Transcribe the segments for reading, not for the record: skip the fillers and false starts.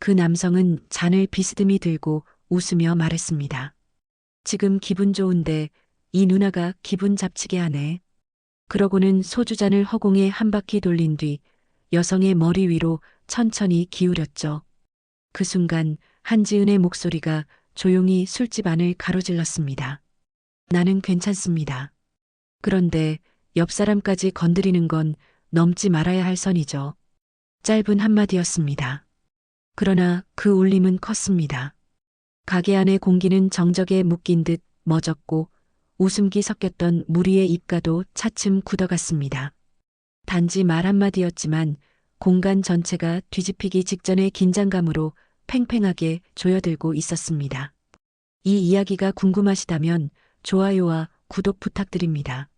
그 남성은 잔을 비스듬히 들고 웃으며 말했습니다. 지금 기분 좋은데 이 누나가 기분 잡치게 하네. 그러고는 소주잔을 허공에 한 바퀴 돌린 뒤 여성의 머리 위로 천천히 기울였죠. 그 순간 한지은의 목소리가 조용히 술집 안을 가로질렀습니다. 나는 괜찮습니다. 그런데 옆 사람까지 건드리는 건 넘지 말아야 할 선이죠. 짧은 한마디였습니다. 그러나 그 울림은 컸습니다. 가게 안의 공기는 정적에 묶인 듯 멎었고 웃음기 섞였던 무리의 입가도 차츰 굳어갔습니다. 단지 말 한마디였지만 공간 전체가 뒤집히기 직전의 긴장감으로 팽팽하게 조여들고 있었습니다. 이 이야기가 궁금하시다면 좋아요와 구독 부탁드립니다.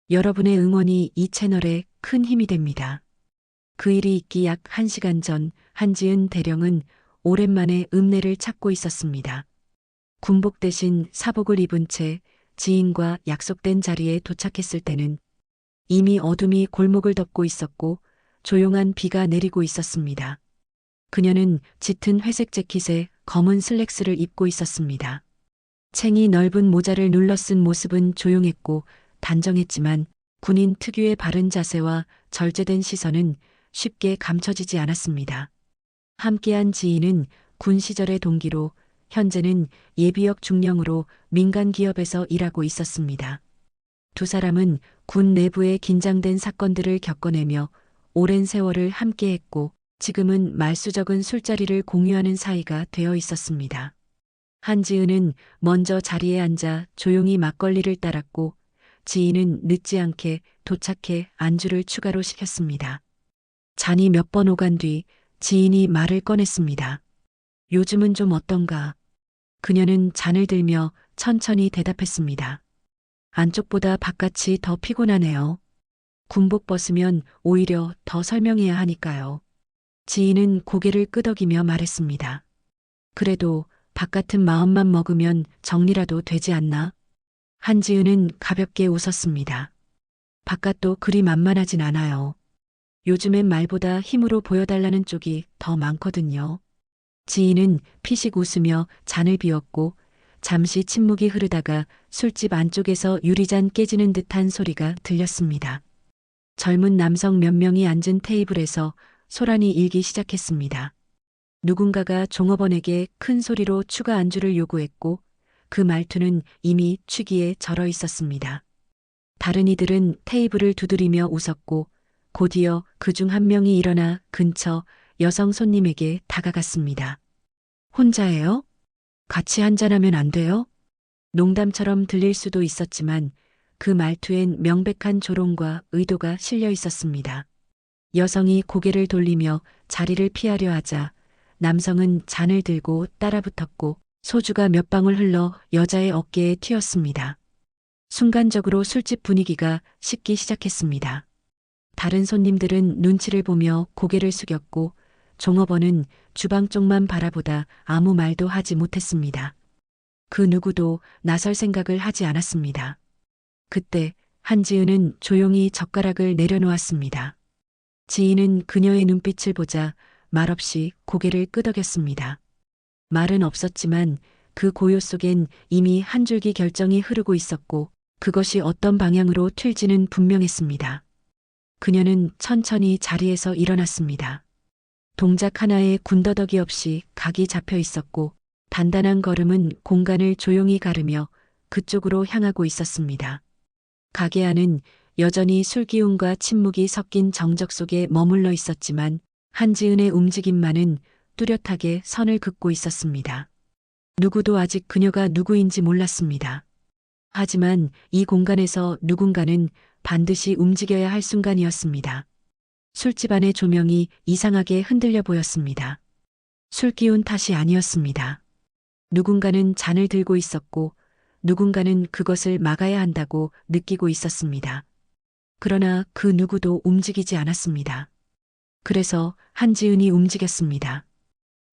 여러분의 응원이 이 채널에 큰 힘이 됩니다. 그 일이 있기 약 1시간 전 한지은 대령은 오랜만에 읍내를 찾고 있었습니다. 군복 대신 사복을 입은 채 지인과 약속된 자리에 도착했을 때는 이미 어둠이 골목을 덮고 있었고 조용한 비가 내리고 있었습니다. 그녀는 짙은 회색 재킷에 검은 슬랙스를 입고 있었습니다. 챙이 넓은 모자를 눌러 쓴 모습은 조용했고 단정했지만 군인 특유의 바른 자세와 절제된 시선은 쉽게 감춰지지 않았습니다. 함께한 지인은 군 시절의 동기로 현재는 예비역 중령으로 민간 기업에서 일하고 있었습니다. 두 사람은 군 내부의 긴장된 사건들을 겪어내며 오랜 세월을 함께했고 지금은 말수적은 술자리를 공유하는 사이가 되어 있었습니다. 한지은은 먼저 자리에 앉아 조용히 막걸리를 따랐고 지인은 늦지 않게 도착해 안주를 추가로 시켰습니다. 잔이 몇 번 오간 뒤 지인이 말을 꺼냈습니다. 요즘은 좀 어떤가? 그녀는 잔을 들며 천천히 대답했습니다. 안쪽보다 바깥이 더 피곤하네요. 군복 벗으면 오히려 더 설명해야 하니까요. 지인은 고개를 끄덕이며 말했습니다. 그래도 바깥은 마음만 먹으면 정리라도 되지 않나? 한지은은 가볍게 웃었습니다. 바깥도 그리 만만하진 않아요. 요즘엔 말보다 힘으로 보여달라는 쪽이 더 많거든요. 지인은 피식 웃으며 잔을 비웠고 잠시 침묵이 흐르다가 술집 안쪽에서 유리잔 깨지는 듯한 소리가 들렸습니다. 젊은 남성 몇 명이 앉은 테이블에서 소란이 일기 시작했습니다. 누군가가 종업원에게 큰 소리로 추가 안주를 요구했고 그 말투는 이미 취기에 절어 있었습니다. 다른 이들은 테이블을 두드리며 웃었고 곧이어 그중 한 명이 일어나 근처 여성 손님에게 다가갔습니다. 혼자예요? 같이 한잔하면 안 돼요? 농담처럼 들릴 수도 있었지만 그 말투엔 명백한 조롱과 의도가 실려 있었습니다. 여성이 고개를 돌리며 자리를 피하려 하자 남성은 잔을 들고 따라붙었고 소주가 몇 방울 흘러 여자의 어깨에 튀었습니다. 순간적으로 술집 분위기가 식기 시작했습니다. 다른 손님들은 눈치를 보며 고개를 숙였고 종업원은 주방 쪽만 바라보다 아무 말도 하지 못했습니다. 그 누구도 나설 생각을 하지 않았습니다. 그때 한지은은 조용히 젓가락을 내려놓았습니다. 지인은 그녀의 눈빛을 보자 말없이 고개를 끄덕였습니다. 말은 없었지만 그 고요 속엔 이미 한 줄기 결정이 흐르고 있었고 그것이 어떤 방향으로 튈지는 분명했습니다. 그녀는 천천히 자리에서 일어났습니다. 동작 하나에 군더더기 없이 각이 잡혀 있었고 단단한 걸음은 공간을 조용히 가르며 그쪽으로 향하고 있었습니다. 가게 안은 여전히 술기운과 침묵이 섞인 정적 속에 머물러 있었지만 한지은의 움직임만은 뚜렷하게 선을 긋고 있었습니다. 누구도 아직 그녀가 누구인지 몰랐습니다. 하지만 이 공간에서 누군가는 반드시 움직여야 할 순간이었습니다. 술집 안의 조명이 이상하게 흔들려 보였습니다. 술기운 탓이 아니었습니다. 누군가는 잔을 들고 있었고 누군가는 그것을 막아야 한다고 느끼고 있었습니다. 그러나 그 누구도 움직이지 않았습니다. 그래서 한지은이 움직였습니다.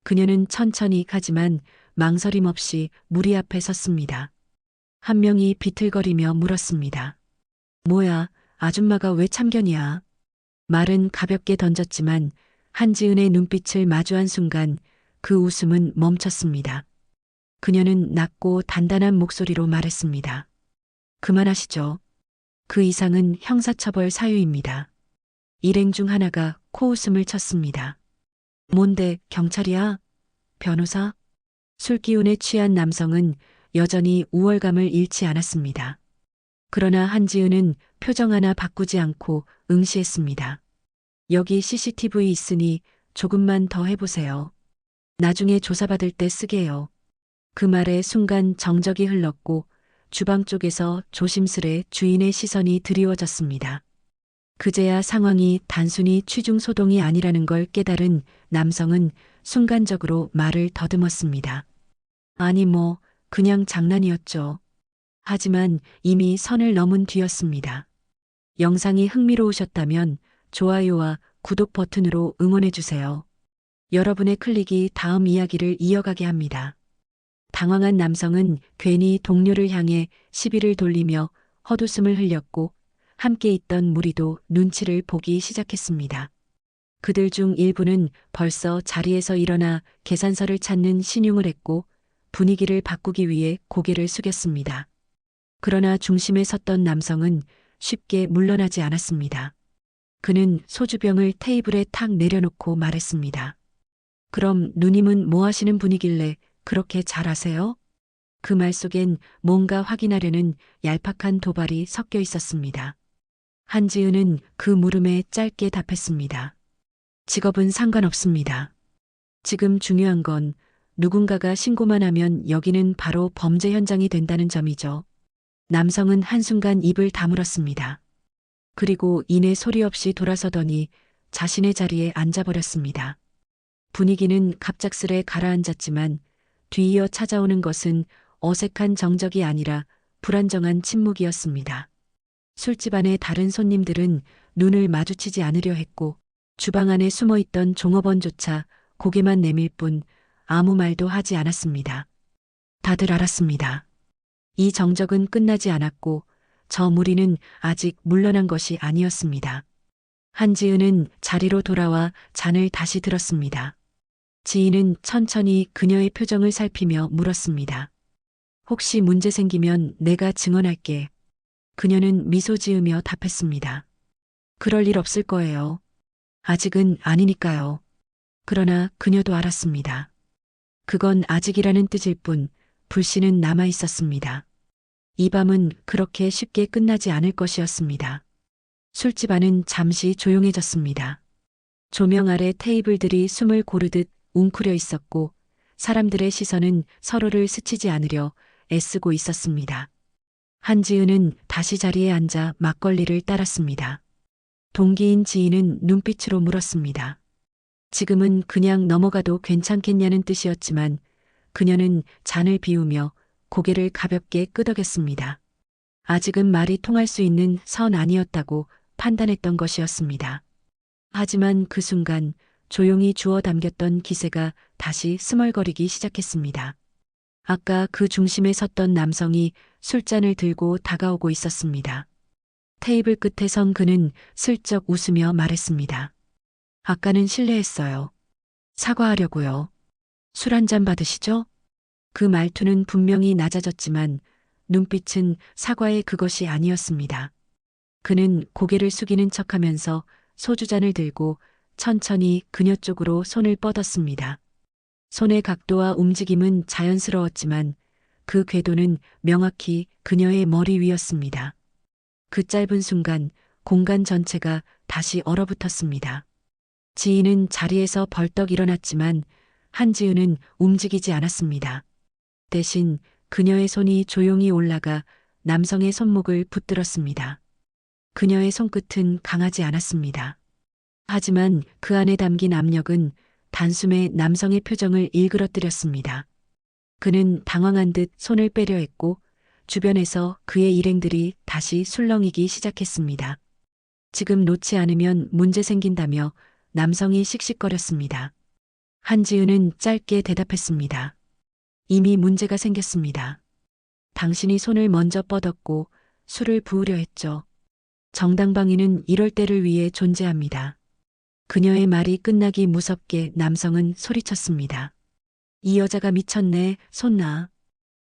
그녀는 천천히 가지만 망설임 없이 무리 앞에 섰습니다. 한 명이 비틀거리며 물었습니다. 뭐야, 아줌마가 왜 참견이야? 말은 가볍게 던졌지만 한지은의 눈빛을 마주한 순간 그 웃음은 멈췄습니다. 그녀는 낮고 단단한 목소리로 말했습니다. 그만하시죠. 그 이상은 형사처벌 사유입니다. 일행 중 하나가 코웃음을 쳤습니다. 뭔데, 경찰이야? 변호사? 술기운에 취한 남성은 여전히 우월감을 잃지 않았습니다. 그러나 한지은은 표정 하나 바꾸지 않고 응시했습니다. 여기 CCTV 있으니 조금만 더 해보세요. 나중에 조사받을 때 쓰게요. 그 말에 순간 정적이 흘렀고 주방 쪽에서 조심스레 주인의 시선이 드리워졌습니다. 그제야 상황이 단순히 취중소동이 아니라는 걸 깨달은 남성은 순간적으로 말을 더듬었습니다. 아니 그냥 장난이었죠. 하지만 이미 선을 넘은 뒤였습니다. 영상이 흥미로우셨다면 좋아요와 구독 버튼으로 응원해주세요. 여러분의 클릭이 다음 이야기를 이어가게 합니다. 당황한 남성은 괜히 동료를 향해 시비를 돌리며 헛웃음을 흘렸고 함께 있던 무리도 눈치를 보기 시작했습니다. 그들 중 일부는 벌써 자리에서 일어나 계산서를 찾는 신용을 했고 분위기를 바꾸기 위해 고개를 숙였습니다. 그러나 중심에 섰던 남성은 쉽게 물러나지 않았습니다. 그는 소주병을 테이블에 탁 내려놓고 말했습니다. 그럼 누님은 뭐 하시는 분이길래 그렇게 잘 아세요? 그 말 속엔 뭔가 확인하려는 얄팍한 도발이 섞여 있었습니다. 한지은은 그 물음에 짧게 답했습니다. 직업은 상관없습니다. 지금 중요한 건 누군가가 신고만 하면 여기는 바로 범죄 현장이 된다는 점이죠. 남성은 한순간 입을 다물었습니다. 그리고 이내 소리 없이 돌아서더니 자신의 자리에 앉아버렸습니다. 분위기는 갑작스레 가라앉았지만 뒤이어 찾아오는 것은 어색한 정적이 아니라 불안정한 침묵이었습니다. 술집 안의 다른 손님들은 눈을 마주치지 않으려 했고 주방 안에 숨어있던 종업원조차 고개만 내밀 뿐 아무 말도 하지 않았습니다. 다들 알았습니다. 이 정적은 끝나지 않았고 저 무리는 아직 물러난 것이 아니었습니다. 한지은은 자리로 돌아와 잔을 다시 들었습니다. 지인은 천천히 그녀의 표정을 살피며 물었습니다. 혹시 문제 생기면 내가 증언할게. 그녀는 미소 지으며 답했습니다. 그럴 일 없을 거예요. 아직은 아니니까요. 그러나 그녀도 알았습니다. 그건 아직이라는 뜻일 뿐 불씨는 남아 있었습니다. 이 밤은 그렇게 쉽게 끝나지 않을 것이었습니다. 술집 안은 잠시 조용해졌습니다. 조명 아래 테이블들이 숨을 고르듯 웅크려 있었고 사람들의 시선은 서로를 스치지 않으려 애쓰고 있었습니다. 한지은은 다시 자리에 앉아 막걸리를 따랐습니다. 동기인 지인은 눈빛으로 물었습니다. 지금은 그냥 넘어가도 괜찮겠냐는 뜻이었지만 그녀는 잔을 비우며 고개를 가볍게 끄덕였습니다. 아직은 말이 통할 수 있는 선 아니었다고 판단했던 것이었습니다. 하지만 그 순간 조용히 주워 담겼던 기세가 다시 스멀거리기 시작했습니다. 아까 그 중심에 섰던 남성이 술잔을 들고 다가오고 있었습니다. 테이블 끝에 선 그는 슬쩍 웃으며 말했습니다. 아까는 실례했어요. 사과하려고요. 술 한 잔 받으시죠? 그 말투는 분명히 낮아졌지만 눈빛은 사과의 그것이 아니었습니다. 그는 고개를 숙이는 척하면서 소주잔을 들고 천천히 그녀 쪽으로 손을 뻗었습니다. 손의 각도와 움직임은 자연스러웠지만 그 궤도는 명확히 그녀의 머리 위였습니다. 그 짧은 순간 공간 전체가 다시 얼어붙었습니다. 지인은 자리에서 벌떡 일어났지만 한지은은 움직이지 않았습니다. 대신 그녀의 손이 조용히 올라가 남성의 손목을 붙들었습니다. 그녀의 손끝은 강하지 않았습니다. 하지만 그 안에 담긴 압력은 단숨에 남성의 표정을 일그러뜨렸습니다. 그는 당황한 듯 손을 빼려 했고 주변에서 그의 일행들이 다시 술렁이기 시작했습니다. 지금 놓지 않으면 문제 생긴다며 남성이 씩씩거렸습니다. 한지은은 짧게 대답했습니다. 이미 문제가 생겼습니다. 당신이 손을 먼저 뻗었고 술을 부으려 했죠. 정당방위는 이럴 때를 위해 존재합니다. 그녀의 말이 끝나기 무섭게 남성은 소리쳤습니다. 이 여자가 미쳤네, 손 놔.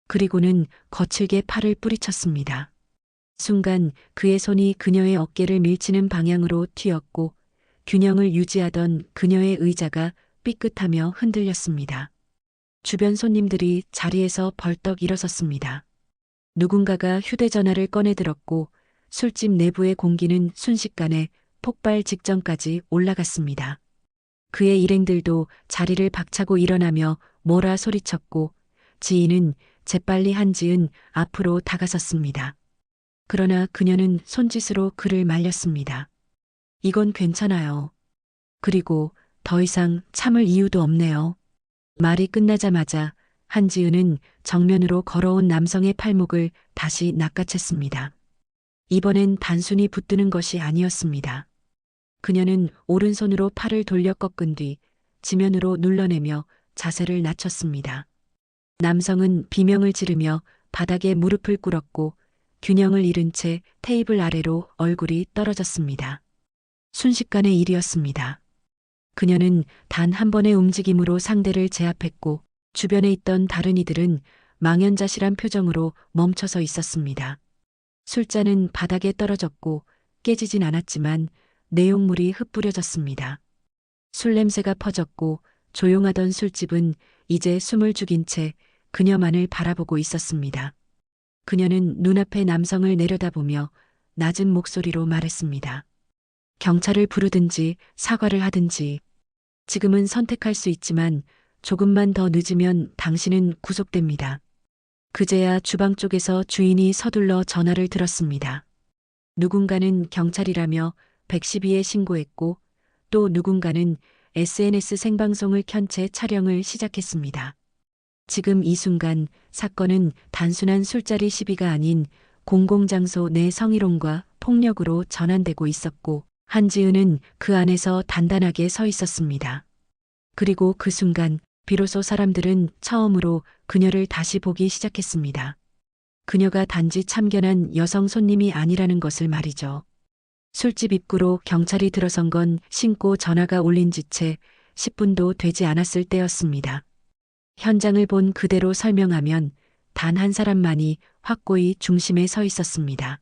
그리고는 거칠게 팔을 뿌리쳤습니다. 순간 그의 손이 그녀의 어깨를 밀치는 방향으로 튀었고 균형을 유지하던 그녀의 의자가 삐끗하며 흔들렸습니다. 주변 손님들이 자리에서 벌떡 일어섰습니다. 누군가가 휴대전화를 꺼내들었고 술집 내부의 공기는 순식간에 폭발 직전까지 올라갔습니다. 그의 일행들도 자리를 박차고 일어나며 뭐라 소리쳤고 지인은 재빨리 한지은 앞으로 다가섰습니다. 그러나 그녀는 손짓으로 그를 말렸습니다. 이건 괜찮아요. 그리고 더 이상 참을 이유도 없네요. 말이 끝나자마자 한지은은 정면으로 걸어온 남성의 팔목을 다시 낚아챘습니다. 이번엔 단순히 붙드는 것이 아니었습니다. 그녀는 오른손으로 팔을 돌려 꺾은 뒤 지면으로 눌러내며 자세를 낮췄습니다. 남성은 비명을 지르며 바닥에 무릎을 꿇었고 균형을 잃은 채 테이블 아래로 얼굴이 떨어졌습니다. 순식간의 일이었습니다. 그녀는 단 한 번의 움직임으로 상대를 제압했고 주변에 있던 다른 이들은 망연자실한 표정으로 멈춰서 있었습니다. 술잔은 바닥에 떨어졌고 깨지진 않았지만 내용물이 흩뿌려졌습니다. 술 냄새가 퍼졌고 조용하던 술집은 이제 숨을 죽인 채 그녀만을 바라보고 있었습니다. 그녀는 눈앞의 남성을 내려다보며 낮은 목소리로 말했습니다. 경찰을 부르든지 사과를 하든지 지금은 선택할 수 있지만 조금만 더 늦으면 당신은 구속됩니다. 그제야 주방 쪽에서 주인이 서둘러 전화를 들었습니다. 누군가는 경찰이라며 112에 신고했고 또 누군가는 SNS 생방송을 켠 채 촬영을 시작했습니다. 지금 이 순간 사건은 단순한 술자리 시비가 아닌 공공장소 내 성희롱과 폭력으로 전환되고 있었고 한지은은 그 안에서 단단하게 서 있었습니다. 그리고 그 순간 비로소 사람들은 처음으로 그녀를 다시 보기 시작했습니다. 그녀가 단지 참견한 여성 손님이 아니라는 것을 말이죠. 술집 입구로 경찰이 들어선 건 신고 전화가 울린 지 채 10분도 되지 않았을 때였습니다. 현장을 본 그대로 설명하면 단 한 사람만이 확고히 중심에 서 있었습니다.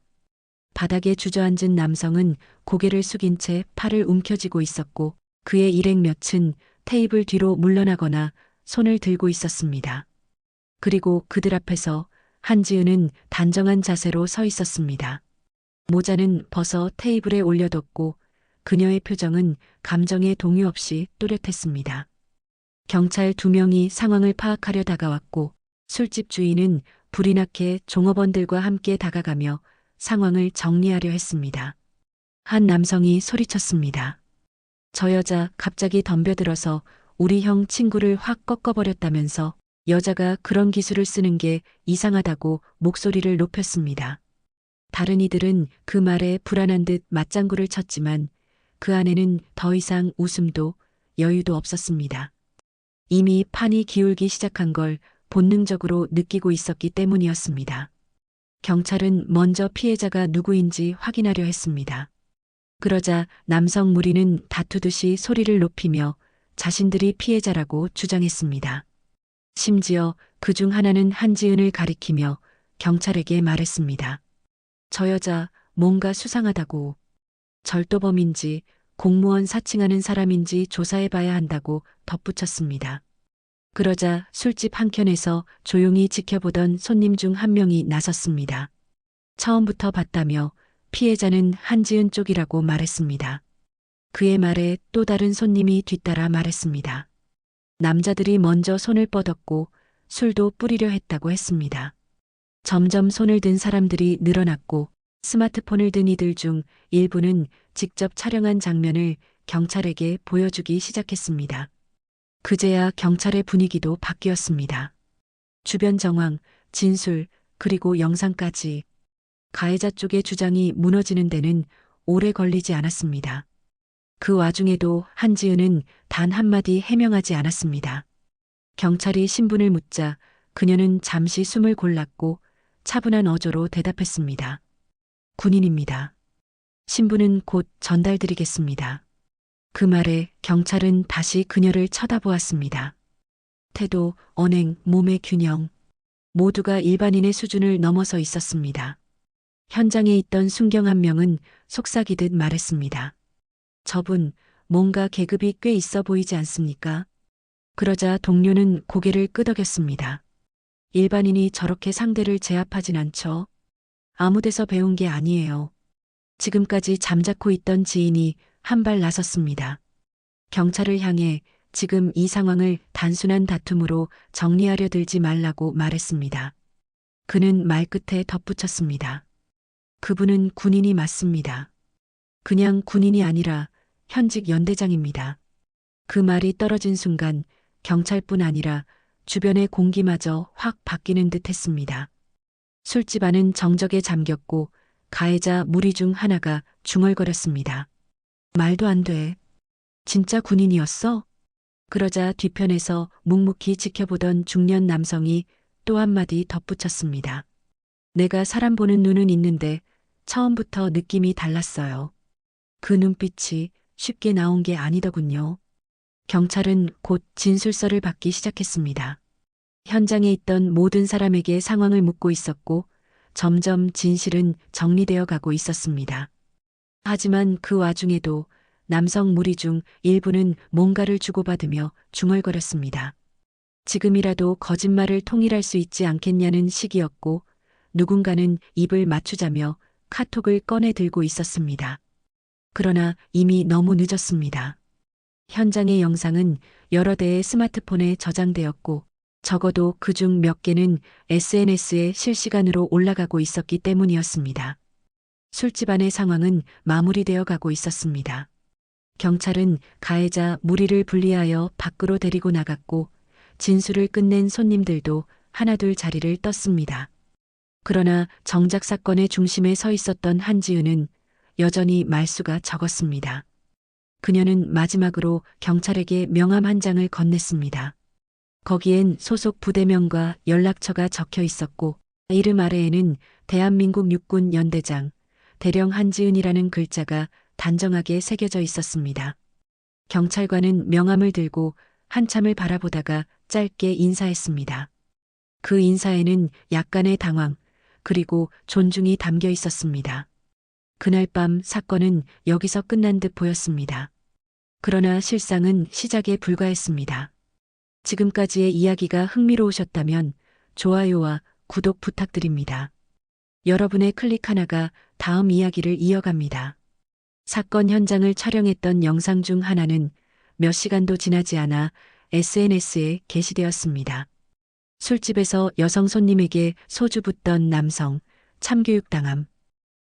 바닥에 주저앉은 남성은 고개를 숙인 채 팔을 움켜쥐고 있었고 그의 일행 몇은 테이블 뒤로 물러나거나 손을 들고 있었습니다. 그리고 그들 앞에서 한지은은 단정한 자세로 서 있었습니다. 모자는 벗어 테이블에 올려뒀고 그녀의 표정은 감정의 동요 없이 또렷했습니다. 경찰 2명이 상황을 파악하려 다가왔고 술집 주인은 불이 나게 종업원들과 함께 다가가며 상황을 정리하려 했습니다. 한 남성이 소리쳤습니다. 저 여자 갑자기 덤벼들어서 우리 형 친구를 확 꺾어버렸다면서 여자가 그런 기술을 쓰는 게 이상하다고 목소리를 높였습니다. 다른 이들은 그 말에 불안한 듯 맞장구를 쳤지만 그 안에는 더 이상 웃음도 여유도 없었습니다. 이미 판이 기울기 시작한 걸 본능적으로 느끼고 있었기 때문이었습니다. 경찰은 먼저 피해자가 누구인지 확인하려 했습니다. 그러자 남성 무리는 다투듯이 소리를 높이며 자신들이 피해자라고 주장했습니다. 심지어 그중 하나는 한지은을 가리키며 경찰에게 말했습니다. 저 여자 뭔가 수상하다고. 절도범인지 공무원 사칭하는 사람인지 조사해봐야 한다고 덧붙였습니다. 그러자 술집 한켠에서 조용히 지켜보던 손님 중 한 명이 나섰습니다. 처음부터 봤다며 피해자는 한지은 쪽이라고 말했습니다. 그의 말에 또 다른 손님이 뒤따라 말했습니다. 남자들이 먼저 손을 뻗었고 술도 뿌리려 했다고 했습니다. 점점 손을 든 사람들이 늘어났고 스마트폰을 든 이들 중 일부는 직접 촬영한 장면을 경찰에게 보여주기 시작했습니다. 그제야 경찰의 분위기도 바뀌었습니다. 주변 정황, 진술, 그리고 영상까지 가해자 쪽의 주장이 무너지는 데는 오래 걸리지 않았습니다. 그 와중에도 한지은은 단 한마디 해명하지 않았습니다. 경찰이 신분을 묻자 그녀는 잠시 숨을 골랐고 차분한 어조로 대답했습니다. 군인입니다. 신분은 곧 전달드리겠습니다. 그 말에 경찰은 다시 그녀를 쳐다보았습니다. 태도, 언행, 몸의 균형. 모두가 일반인의 수준을 넘어서 있었습니다. 현장에 있던 순경 한 명은 속삭이듯 말했습니다. 저분, 뭔가 계급이 꽤 있어 보이지 않습니까? 그러자 동료는 고개를 끄덕였습니다. 일반인이 저렇게 상대를 제압하진 않죠. 아무 데서 배운 게 아니에요. 지금까지 잠자코 있던 지인이 한 발 나섰습니다. 경찰을 향해 지금 이 상황을 단순한 다툼으로 정리하려 들지 말라고 말했습니다. 그는 말끝에 덧붙였습니다. 그분은 군인이 맞습니다. 그냥 군인이 아니라 현직 연대장입니다. 그 말이 떨어진 순간 경찰뿐 아니라 주변의 공기마저 확 바뀌는 듯 했습니다. 술집 안은 정적에 잠겼고 가해자 무리 중 하나가 중얼거렸습니다. 말도 안 돼. 진짜 군인이었어? 그러자 뒤편에서 묵묵히 지켜보던 중년 남성이 또 한마디 덧붙였습니다. 내가 사람 보는 눈은 있는데 처음부터 느낌이 달랐어요. 그 눈빛이 쉽게 나온 게 아니더군요. 경찰은 곧 진술서를 받기 시작했습니다. 현장에 있던 모든 사람에게 상황을 묻고 있었고 점점 진실은 정리되어 가고 있었습니다. 하지만 그 와중에도 남성 무리 중 일부는 뭔가를 주고받으며 중얼거렸습니다. 지금이라도 거짓말을 통일할 수 있지 않겠냐는 시기였고 누군가는 입을 맞추자며 카톡을 꺼내 들고 있었습니다. 그러나 이미 너무 늦었습니다. 현장의 영상은 여러 대의 스마트폰에 저장되었고 적어도 그중 몇 개는 SNS에 실시간으로 올라가고 있었기 때문이었습니다. 술집 안의 상황은 마무리되어 가고 있었습니다. 경찰은 가해자 무리를 분리하여 밖으로 데리고 나갔고 진술을 끝낸 손님들도 하나둘 자리를 떴습니다. 그러나 정작 사건의 중심에 서 있었던 한지은은 여전히 말수가 적었습니다. 그녀는 마지막으로 경찰에게 명함 한 장을 건넸습니다. 거기엔 소속 부대명과 연락처가 적혀 있었고 이름 아래에는 대한민국 육군 연대장 대령 한지은이라는 글자가 단정하게 새겨져 있었습니다. 경찰관은 명함을 들고 한참을 바라보다가 짧게 인사했습니다. 그 인사에는 약간의 당황 그리고 존중이 담겨 있었습니다. 그날 밤 사건은 여기서 끝난 듯 보였습니다. 그러나 실상은 시작에 불과했습니다. 지금까지의 이야기가 흥미로우셨다면 좋아요와 구독 부탁드립니다. 여러분의 클릭 하나가 다음 이야기를 이어갑니다. 사건 현장을 촬영했던 영상 중 하나는 몇 시간도 지나지 않아 SNS에 게시되었습니다. 술집에서 여성 손님에게 소주 붓던 남성, 참교육당함.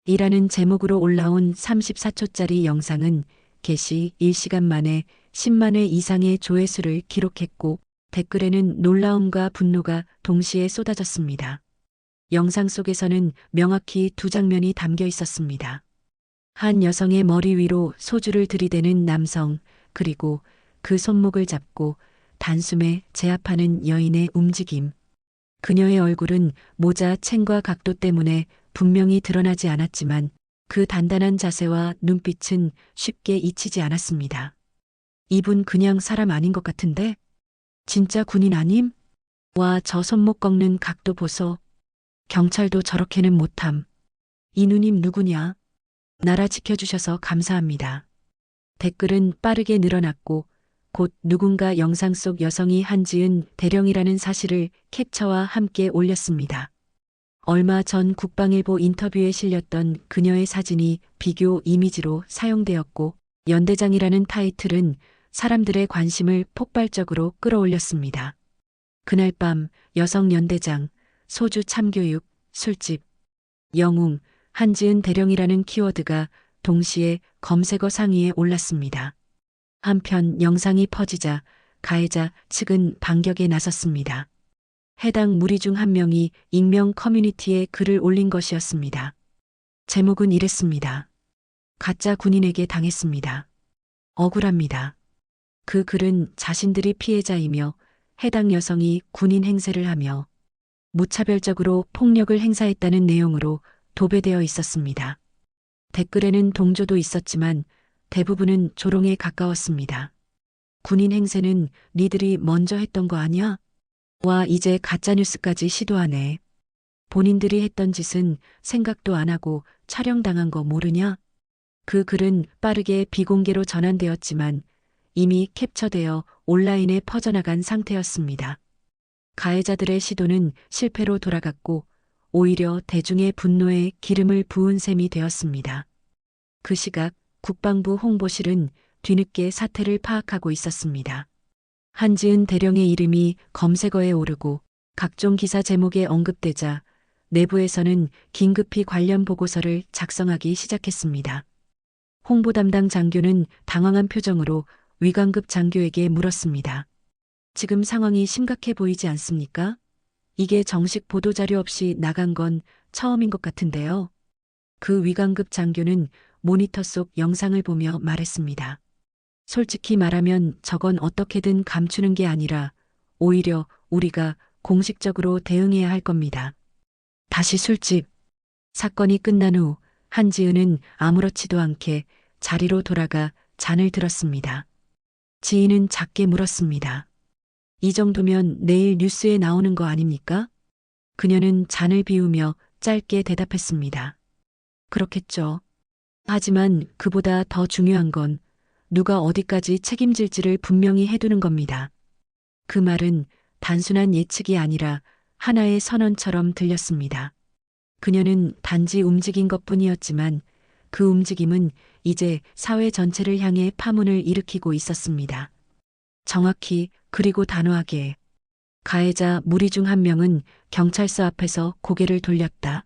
이라는 제목으로 올라온 34초짜리 영상은 게시 1시간 만에 10만 회 이상의 조회수를 기록했고 댓글에는 놀라움과 분노가 동시에 쏟아졌습니다. 영상 속에서는 명확히 두 장면이 담겨 있었습니다. 한 여성의 머리 위로 소주를 들이대는 남성, 그리고 그 손목을 잡고 단숨에 제압하는 여인의 움직임. 그녀의 얼굴은 모자 챙과 각도 때문에 분명히 드러나지 않았지만 그 단단한 자세와 눈빛은 쉽게 잊히지 않았습니다. 이분 그냥 사람 아닌 것 같은데? 진짜 군인 아님? 와, 저 손목 꺾는 각도 보소. 경찰도 저렇게는 못함. 이 누님 누구냐? 나라 지켜주셔서 감사합니다. 댓글은 빠르게 늘어났고 곧 누군가 영상 속 여성이 한지은 대령이라는 사실을 캡처와 함께 올렸습니다. 얼마 전 국방일보 인터뷰에 실렸던 그녀의 사진이 비교 이미지로 사용되었고 연대장이라는 타이틀은 사람들의 관심을 폭발적으로 끌어올렸습니다. 그날 밤 여성 연대장, 소주 참교육, 술집, 영웅, 한지은 대령이라는 키워드가 동시에 검색어 상위에 올랐습니다. 한편 영상이 퍼지자 가해자 측은 반격에 나섰습니다. 해당 무리 중 한 명이 익명 커뮤니티에 글을 올린 것이었습니다. 제목은 이랬습니다. 가짜 군인에게 당했습니다. 억울합니다. 그 글은 자신들이 피해자이며 해당 여성이 군인 행세를 하며 무차별적으로 폭력을 행사했다는 내용으로 도배되어 있었습니다. 댓글에는 동조도 있었지만 대부분은 조롱에 가까웠습니다. 군인 행세는 니들이 먼저 했던 거 아니야? 와, 이제 가짜뉴스까지 시도하네. 본인들이 했던 짓은 생각도 안 하고 촬영당한 거 모르냐? 그 글은 빠르게 비공개로 전환되었지만 이미 캡처되어 온라인에 퍼져나간 상태였습니다. 가해자들의 시도는 실패로 돌아갔고 오히려 대중의 분노에 기름을 부은 셈이 되었습니다. 그 시각 국방부 홍보실은 뒤늦게 사태를 파악하고 있었습니다. 한지은 대령의 이름이 검색어에 오르고 각종 기사 제목에 언급되자 내부에서는 긴급히 관련 보고서를 작성하기 시작했습니다. 홍보 담당 장교는 당황한 표정으로 위관급 장교에게 물었습니다. 지금 상황이 심각해 보이지 않습니까? 이게 정식 보도자료 없이 나간 건 처음인 것 같은데요. 그 위관급 장교는 모니터 속 영상을 보며 말했습니다. 솔직히 말하면 저건 어떻게든 감추는 게 아니라 오히려 우리가 공식적으로 대응해야 할 겁니다. 다시 술집. 사건이 끝난 후 한지은은 아무렇지도 않게 자리로 돌아가 잔을 들었습니다. 지인은 작게 물었습니다. 이 정도면 내일 뉴스에 나오는 거 아닙니까? 그녀는 잔을 비우며 짧게 대답했습니다. 그렇겠죠. 하지만 그보다 더 중요한 건 누가 어디까지 책임질지를 분명히 해두는 겁니다. 그 말은 단순한 예측이 아니라 하나의 선언처럼 들렸습니다. 그녀는 단지 움직인 것뿐이었지만 그 움직임은 이제 사회 전체를 향해 파문을 일으키고 있었습니다. 정확히 그리고 단호하게. 가해자 무리 중 한 명은 경찰서 앞에서 고개를 돌렸다.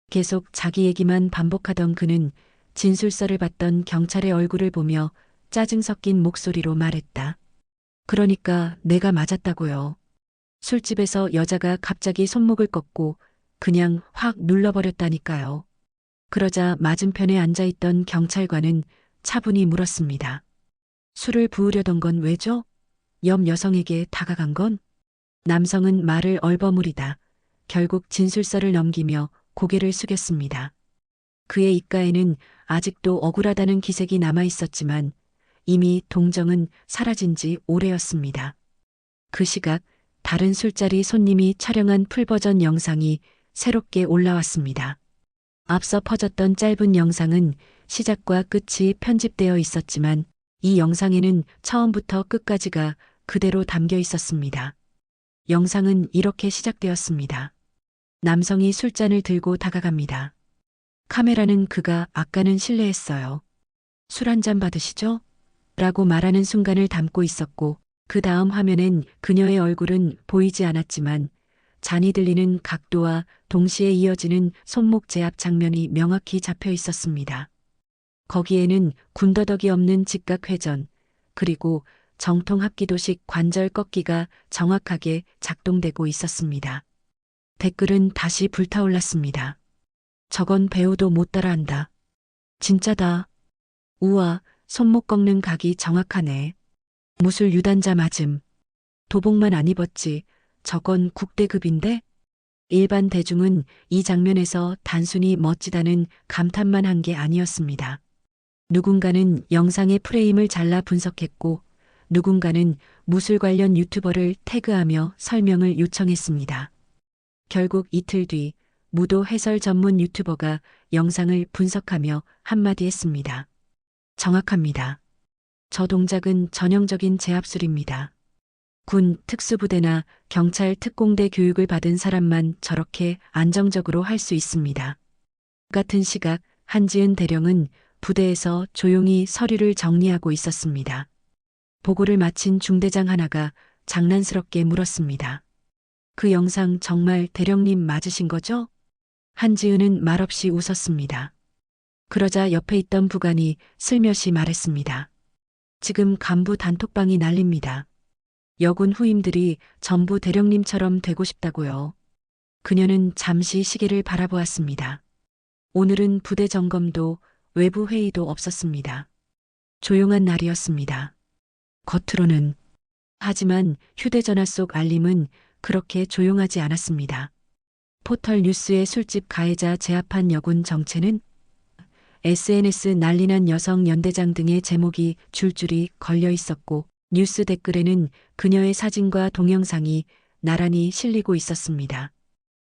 계속 자기 얘기만 반복하던 그는 진술서를 받던 경찰의 얼굴을 보며 짜증 섞인 목소리로 말했다. 그러니까 내가 맞았다고요. 술집에서 여자가 갑자기 손목을 꺾고 그냥 확 눌러버렸다니까요. 그러자 맞은편에 앉아있던 경찰관은 차분히 물었습니다. 술을 부으려던 건 왜죠? 옆 여성에게 다가간 건? 남성은 말을 얼버무리다 결국 진술서를 넘기며 고개를 숙였습니다. 그의 입가에는 아직도 억울하다는 기색이 남아있었지만 이미 동정은 사라진 지 오래였습니다. 그 시각 다른 술자리 손님이 촬영한 풀버전 영상이 새롭게 올라왔습니다. 앞서 퍼졌던 짧은 영상은 시작과 끝이 편집되어 있었지만 이 영상에는 처음부터 끝까지가 그대로 담겨 있었습니다. 영상은 이렇게 시작되었습니다. 남성이 술잔을 들고 다가갑니다. 카메라는 그가 아까는 실례했어요. 술 한 잔 받으시죠? 라고 말하는 순간을 담고 있었고 그 다음 화면엔 그녀의 얼굴은 보이지 않았지만 잔이 들리는 각도와 동시에 이어지는 손목 제압 장면이 명확히 잡혀 있었습니다. 거기에는 군더더기 없는 직각 회전, 그리고 정통 합기도식 관절 꺾기가 정확하게 작동되고 있었습니다. 댓글은 다시 불타올랐습니다. 저건 배우도 못 따라한다. 진짜다. 우와, 손목 꺾는 각이 정확하네. 무술 유단자 맞음. 도복만 안 입었지. 저건 국대급인데? 일반 대중은 이 장면에서 단순히 멋지다는 감탄만 한 게 아니었습니다. 누군가는 영상의 프레임을 잘라 분석했고 누군가는 무술 관련 유튜버를 태그하며 설명을 요청했습니다. 결국 이틀 뒤 무도 해설 전문 유튜버가 영상을 분석하며 한마디 했습니다. 정확합니다. 저 동작은 전형적인 제압술입니다. 군 특수부대나 경찰 특공대 교육을 받은 사람만 저렇게 안정적으로 할 수 있습니다. 같은 시각 한지은 대령은 부대에서 조용히 서류를 정리하고 있었습니다. 보고를 마친 중대장 하나가 장난스럽게 물었습니다. 그 영상 정말 대령님 맞으신 거죠? 한지은은 말없이 웃었습니다. 그러자 옆에 있던 부관이 슬며시 말했습니다. 지금 간부 단톡방이 난립니다. 여군 후임들이 전부 대령님처럼 되고 싶다고요. 그녀는 잠시 시계를 바라보았습니다. 오늘은 부대 점검도 외부 회의도 없었습니다. 조용한 날이었습니다. 겉으로는. 하지만 휴대전화 속 알림은 그렇게 조용하지 않았습니다. 포털 뉴스의 술집 가해자 제압한 여군 정체는? SNS 난리난 여성 연대장 등의 제목이 줄줄이 걸려 있었고 뉴스 댓글에는 그녀의 사진과 동영상이 나란히 실리고 있었습니다.